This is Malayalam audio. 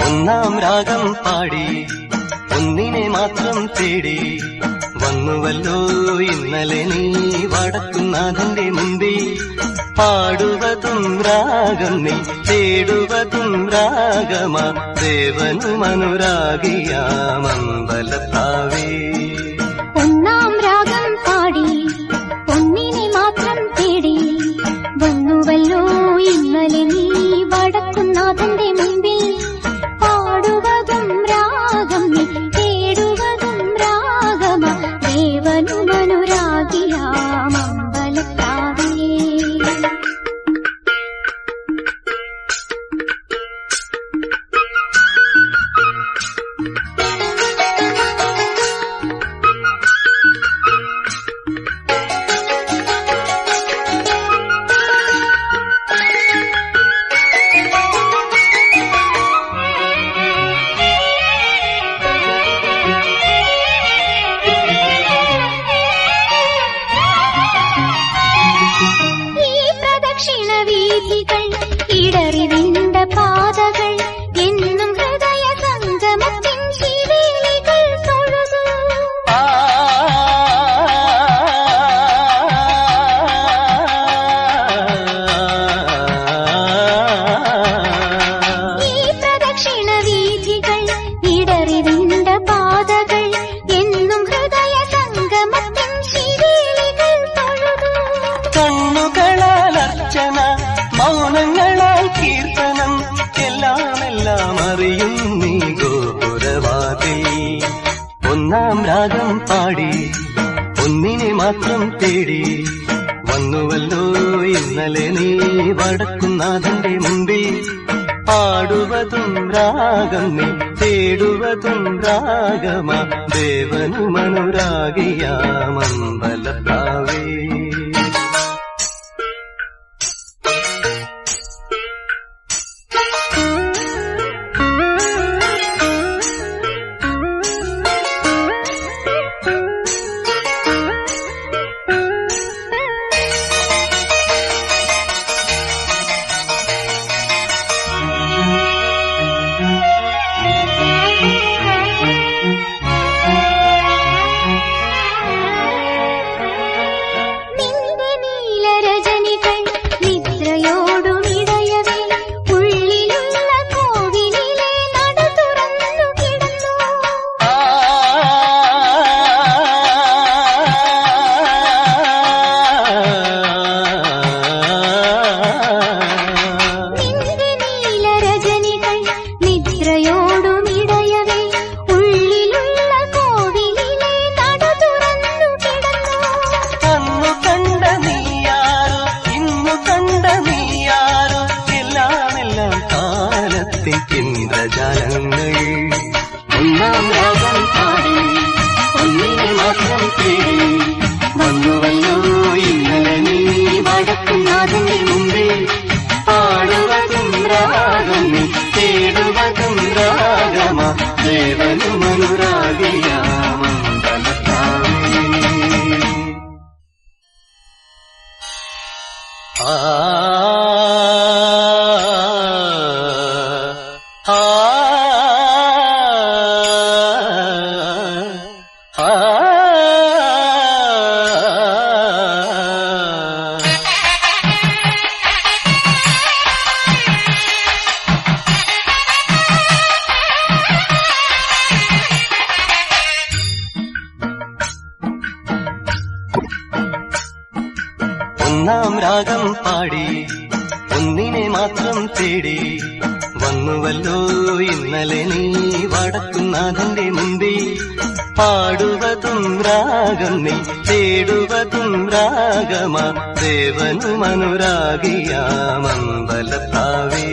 ഒന്നാം രാഗം പാടി ഒന്നിനെ മാത്രം തേടി വന്നുവല്ലോ ഇന്നലെ നീ വടക്കുന്നാഥന്റെ മുമ്പിൽ. പാടുവതും രാഗം നീ തേടുവതും രാഗമാ ദേവനും അനുരാഗിയാമമ്പലത്താവേ. ഒന്നാം രാഗം പാടി ഒന്നിനെ മാത്രം തേടി വന്നുവല്ലോ ഇന്നലെ നീ വടക്കുന്നാഥന്റെ മുമ്പിൽ. പാടുവതും രാഗം നീ തേടുവതും രാഗമാ ദേവനും അനുരാഗിയാമമ്പലത്താവേ. വീഥികൾ ഇടറിവിണ്ട പാതകൾ എന്നും ഹൃദയ സംഗമത്തിൻ ശിവേലികൾ തൊഴുതു. ഈ പ്രദക്ഷിണ വീഥികൾ ഇടറിവിണ്ട പാതകൾ എന്നും ഹൃദയ സംഗമത്തിൻ ശിവേലികൾ തൊഴുതു. കണ്ണുകളാൽ അർച്ചന, മൗനങ്ങളാൽ കീർത്തനം, എല്ലാം അറിയും നീ ഗോപുരവാതിൽ. ഒന്നാം രാഗം പാടി ഒന്നിനെ മാത്രം തേടി വന്നുവല്ലോ ഇന്നലെ നീ വടക്കുന്നാഥന്റെ മുമ്പിൽ. പാടുവതും രാഗം നീ തേടുവതും രാഗമാ ദേവനും അനുരാഗിയാമമ്പലത്താവേ. ഇന്ദ്രജാലങ്ങൾ ഒന്നാം രാഗം പാടി ഒന്നിനെ മാത്രം തേടി വന്നുവല്ലോ ഇന്നലെ നീ വടക്കുന്നാഥന്റെ മുമ്പിൽ. പാടുവതും രാഗം നീ തേടുവതും രാഗമാ ദേവനും അനുരാഗിയാമമ്പലത്താവേ. ഒന്നാം രാഗം പാടി ഒന്നിനെ മാത്രം തേടി വന്നുവല്ലോ ഇന്നലെ നീ വടക്കുന്നാഥന്റെ മുമ്പിൽ. പാടുവതും രാഗം നീ തേടുവതും രാഗമാ ദേവനും അനുരാഗിയാമമ്പലത്താവേ.